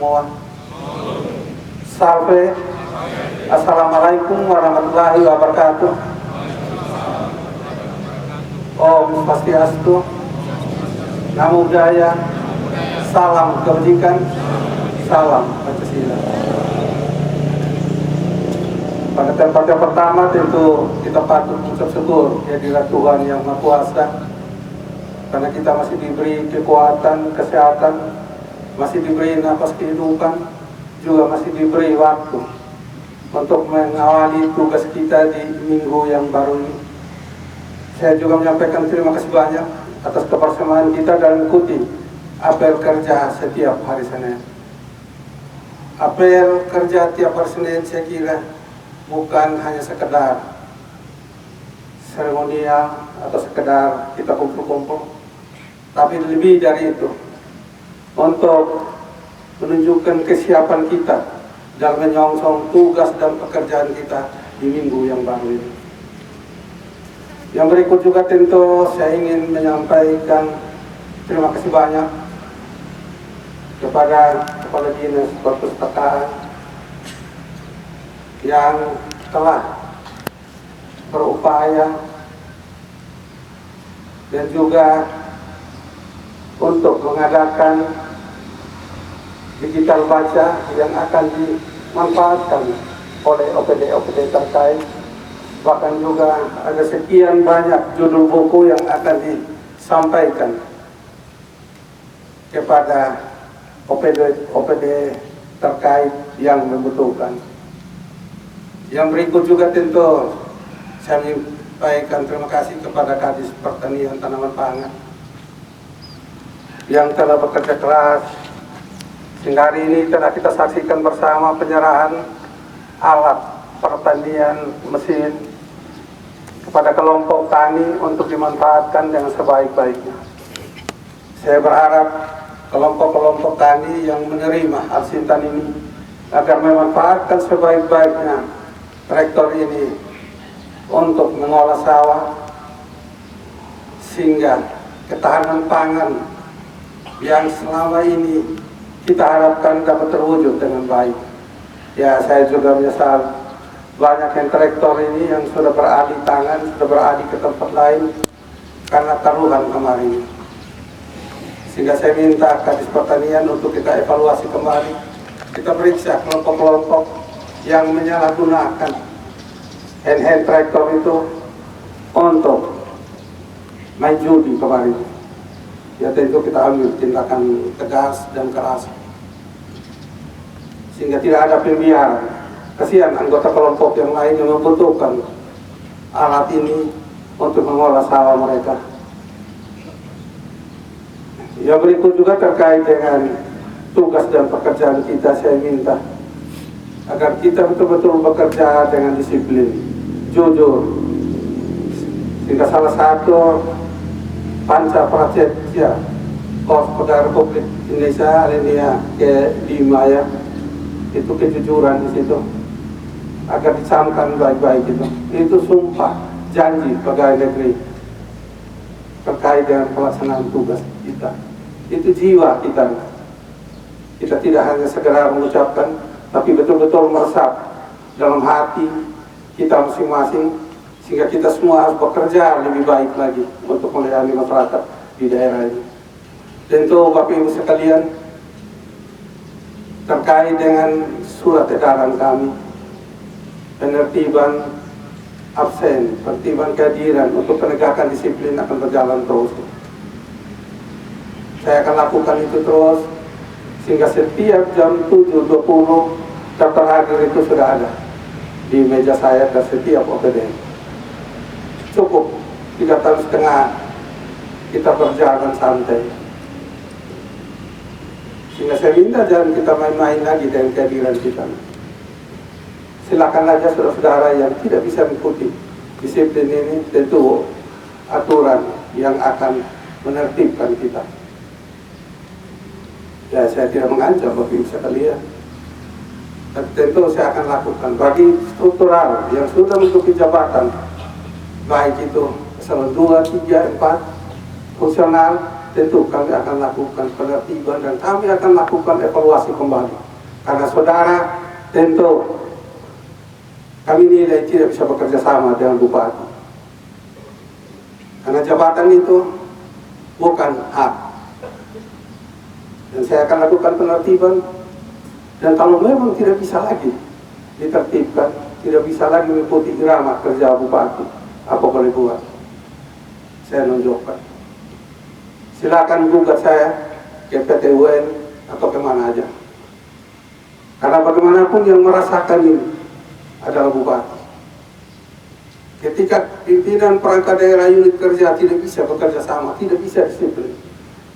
semua. Salve. Assalamualaikum warahmatullahi wabarakatuh. Om Swastiastu. Namo Buddhaya. Salam kebajikan. Salam Pancasila. Pada tempat yang pertama tentu kita patut mengucap syukur kehadirat Tuhan yang Maha Kuasa, karena kita masih diberi kekuatan, kesehatan, masih diberi nafas kehidupan, juga masih diberi waktu untuk mengawali tugas kita di minggu yang baru ini. Saya juga menyampaikan terima kasih banyak atas kebersamaan kita dalam mengikuti apel kerja setiap hari Senin. Apel kerja tiap hari Senin saya kira bukan hanya sekedar seremonial atau sekedar kita kumpul-kumpul, tapi lebih dari itu, untuk menunjukkan kesiapan kita dalam menyongsong tugas dan pekerjaan kita di minggu yang baru ini. Yang berikut juga tentu saya ingin menyampaikan terima kasih banyak kepada Kepala Dinas Perpustakaan yang telah berupaya dan juga untuk mengadakan digital baca yang akan dimanfaatkan oleh OPD-OPD terkait. Bahkan juga ada sekian banyak judul buku yang akan disampaikan kepada OPD terkait yang membutuhkan. Yang berikut juga tentu saya menyampaikan terima kasih kepada Kadis Pertanian Tanaman Pangan yang telah bekerja keras sehingga hari ini telah kita saksikan bersama penyerahan alat pertanian mesin kepada kelompok tani untuk dimanfaatkan dengan sebaik-baiknya. Saya berharap kelompok-kelompok tani yang menerima Al-Sintan ini agar memanfaatkan sebaik-baiknya traktor ini untuk mengolah sawah, sehingga ketahanan pangan yang selama ini kita harapkan dapat terwujud dengan baik. Ya, saya juga menyesal banyak yang traktor ini yang sudah beralih tangan, sudah beralih ke tempat lain karena taruhan kemarin. Sehingga saya minta Kadis Pertanian untuk kita evaluasi kembali, kita periksa kelompok-kelompok yang menyalahgunakan hand traktor itu untuk main judi kemarin. Ya tentu kita ambil tindakan tegas dan keras sehingga tidak ada pembiaran. Kasihan anggota kelompok yang lain yang membutuhkan alat ini untuk mengolah sawah mereka. Yang berikut juga terkait dengan tugas dan pekerjaan kita, saya minta agar kita betul-betul bekerja dengan disiplin, jujur, sehingga salah satu panca prasetya Kos Pegawai Republik Indonesia alinea ke-5 ya, itu kejujuran di situ, agar dicamkan baik-baik itu sumpah janji pegawai negeri terkait dengan pelaksanaan tugas kita. Itu jiwa kita. Kita tidak hanya segera mengucapkan, tapi betul-betul meresap dalam hati kita masing-masing, sehingga kita semua harus bekerja lebih baik lagi untuk melayani masyarakat di daerah ini. Tentu Bapak Ibu sekalian, terkait dengan surat edaran kami, penertiban absen, penertiban kehadiran untuk penegakan disiplin akan berjalan terus. Saya akan lakukan itu terus, sehingga setiap jam 7.20 daftar hadir itu sudah ada di meja saya dan setiap OPD. Cukup 3 tahun setengah kita berjalan santai. Sehingga saya minta jangan kita main-main lagi dengan kehadiran kita. Silakan aja saudara-saudara yang tidak bisa mengikuti disiplin ini, tentu aturan yang akan menertibkan kita. Ya, saya tidak mengancam Bapak Ibu sekalian, tapi tentu saya akan lakukan bagi struktural yang sudah menduduki jabatan, baik itu eselon 2, 3, 4, fungsional, tentu kami akan lakukan penertiban dan kami akan lakukan evaluasi kembali. Karena saudara tentu kami nilai tidak bisa bekerja sama dengan bupati. Karena jabatan itu bukan hak. Dan saya akan lakukan penertiban. Dan kalau memang tidak bisa lagi ditertibkan, tidak bisa lagi mengikuti irama kerja bupati, apa boleh buat? Saya nunjukkan. Silakan gugat saya ke PT UN atau kemana aja. Karena bagaimanapun yang merasakan ini adalah bupati. Ketika pimpinan perangkat daerah unit kerja tidak bisa bekerja sama, tidak bisa disiplin,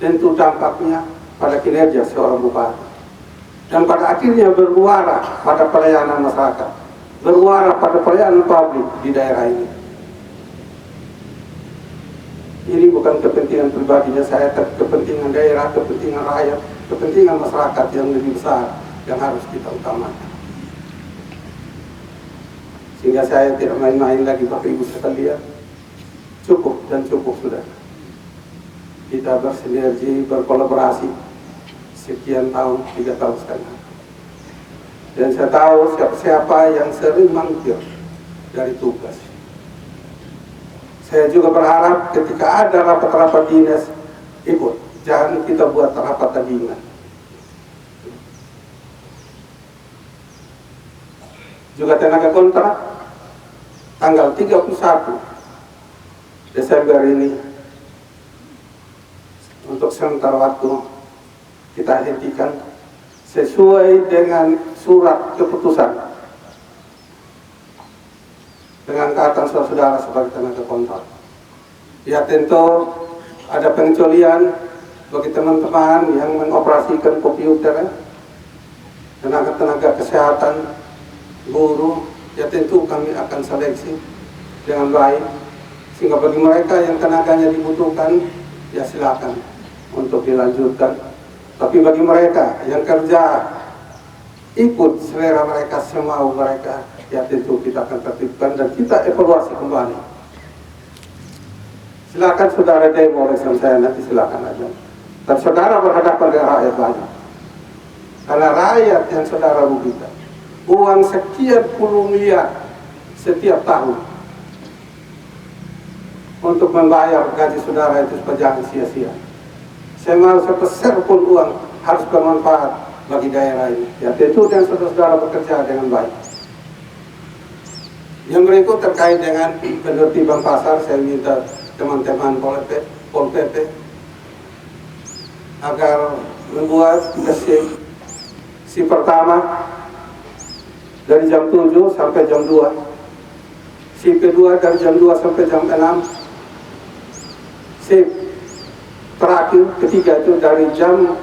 tentu dampaknya pada kinerja seorang bupati. Dan pada akhirnya bermuara pada pelayanan masyarakat, bermuara pada pelayanan publik di daerah ini. Ini bukan kepentingan pribadinya saya, tapi kepentingan daerah, kepentingan rakyat, kepentingan masyarakat yang lebih besar yang harus kita utamakan. Sehingga saya tidak main-main lagi Bapak Ibu sekalian. Cukup dan cukup sudah. Kita bersinergi, berkolaborasi sekian tahun, 3 tahun setengah. Dan saya tahu siapa-siapa yang sering mangkir dari tugas. Saya juga berharap ketika ada rapat-rapat dinas, ikut. Jangan kita buat rapat tandingan. Juga tenaga kontrak, tanggal 31 Desember ini, untuk sementara waktu, kita hentikan sesuai dengan surat keputusan dengan keadaan saudara sebagai tenaga kontrak. Ya tentu ada pengecualian bagi teman-teman yang mengoperasikan komputer, tenaga-tenaga kesehatan, guru, ya tentu kami akan seleksi dengan baik. Sehingga bagi mereka yang tenaganya dibutuhkan, ya silakan untuk dilanjutkan. Tapi bagi mereka yang kerja ikut selera mereka, semau mereka, ya tentu kita akan tertibkan dan kita evaluasi kembali. Silakan saudara demo sama saya nanti, silakan aja. Dan saudara berhadapan dengan rakyat banyak. Karena rakyat yang saudara rugikan uang sekian puluh miliar setiap tahun untuk membayar gaji saudara itu supaya jangan sia-sia. Saya mau sepeser pun uang harus bermanfaat bagi daerah ini. Ya tentu dan saudara-saudara bekerja dengan baik. Yang berikut terkait dengan penertiban pasar, saya minta teman-teman Pol PP agar membuat si pertama dari jam 7 sampai jam 2, si kedua dari jam 2 sampai jam 6, si terakhir ketiga itu dari jam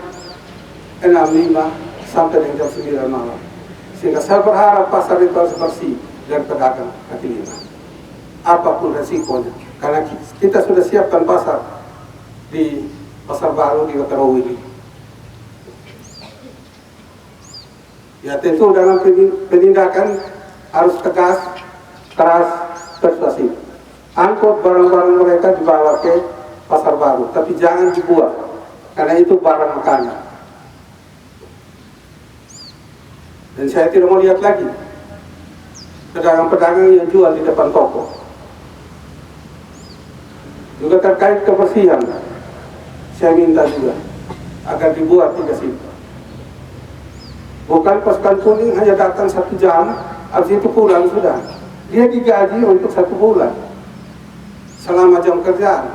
6.05 sampai dengan jam 9 malam. Sehingga saya berharap pasar itu harus bersih dari pedagang kaki lima, apapun resikonya. Karena kita sudah siapkan pasar di Pasar Baru di Kotarawi. Ya tentu dalam penindakan harus tegas, keras, persuasif. Angkut barang-barang mereka dibawa ke Pasar Baru, tapi jangan dibuang, karena itu barang makanan. Dan saya tidak mau lihat lagi pedagang-pedagang yang jual di depan toko. Juga terkait kebersihan, saya minta juga agar dibuat 3 shift. Bukan pasukan kuning hanya datang 1 jam, habis itu pulang sudah. Dia digaji untuk 1 bulan selama jam kerjaan.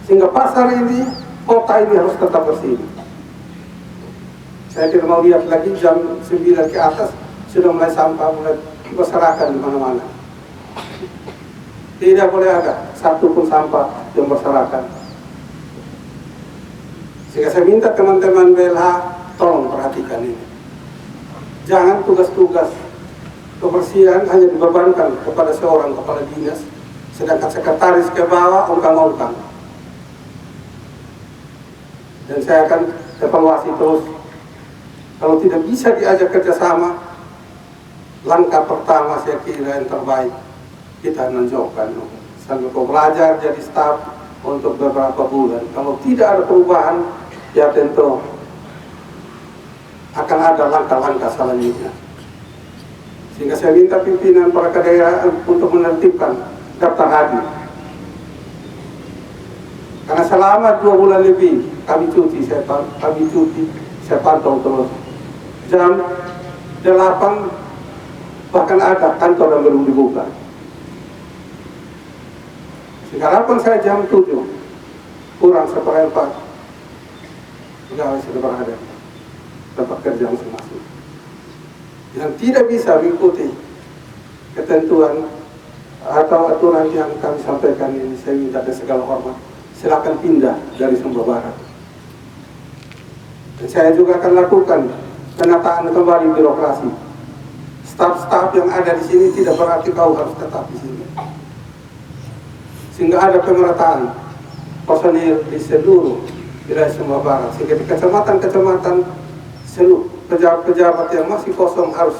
Sehingga pasar ini, kota ini harus tetap bersih. Saya tidak mau lihat lagi jam 9 ke atas sudah mulai sampah, mulai berserakan di mana-mana. Tidak boleh ada satu pun sampah yang berserakan. Sehingga saya minta teman-teman BLH tolong perhatikan ini. Jangan tugas-tugas kebersihan hanya dibebankan kepada seorang kepala dinas, sedangkan sekretaris ke bawah ongkang-ongkang. Dan saya akan evaluasi terus. Kalau tidak bisa diajak kerjasama, langkah pertama saya kira yang terbaik, kita menunjukkan sambil kau belajar jadi staf, untuk beberapa bulan. Kalau tidak ada perubahan, ya tentu akan ada langkah-langkah selanjutnya. Sehingga saya minta pimpinan para daerah untuk menertibkan daftar hadir. Karena selama 2 bulan lebih kami cuti, saya pantau terus. Jam 8 bahkan ada kantor yang belum dibuka. Sekarang saya jam 7 kurang 1/4 pegawai sudah berada tempat kerja masing-masing. Yang tidak bisa mengikuti ketentuan atau aturan yang kami sampaikan ini, saya minta dengan segala hormat, silakan pindah dari Sumba Barat. Dan saya juga akan lakukan penataan kembali birokrasi. Staf-staf yang ada di sini tidak berarti kau harus tetap di sini. Sehingga ada pemerataan personil di seluruh wilayah Sumba Barat. Sehingga di kecamatan-kecamatan seluruh pejabat-pejabat yang masih kosong harus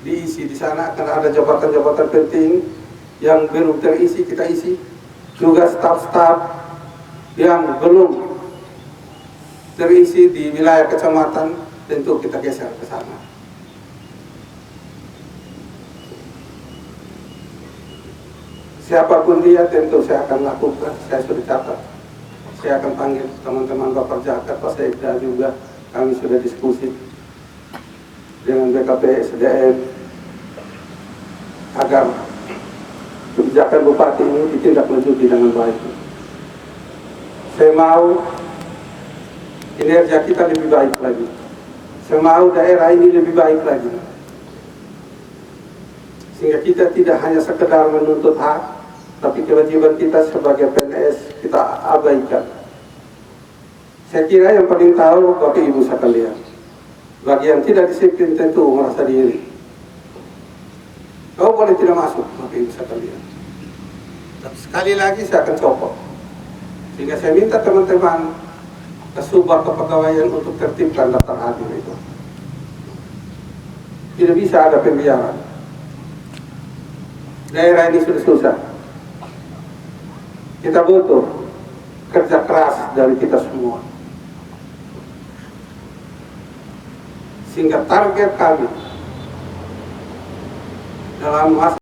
diisi di sana, karena ada jabatan-jabatan penting yang belum terisi, kita isi. Juga staf-staf yang belum terisi di wilayah kecamatan, tentu kita geser ke sana. Siapapun dia tentu saya akan lakukan, saya sudah catat. Saya akan panggil teman-teman Bapak Jakarta, Pak Sekda juga. Kami sudah diskusi dengan BKP SDM agar kebijakan Bupati ini ditindaklanjuti dengan baik. Saya mau kinerja kita lebih baik lagi. Saya mau daerah ini lebih baik lagi. Sehingga kita tidak hanya sekedar menuntut hak, tapi kewajiban kita sebagai PNS kita abaikan. Saya kira yang paling tahu Bapak Ibu sekalian. Bagi yang tidak disiplin tentu merasa diri. Kau boleh tidak masuk, Bapak Ibu sekalian. Tapi sekali lagi saya akan copot. Sehingga saya minta teman-teman ke Subak Kepegawaian untuk tertibkan daftar hadir itu. Tidak bisa ada pembiaran. Daerah ini sudah susah. Kita butuh kerja keras dari kita semua. Sehingga target kami dalam masa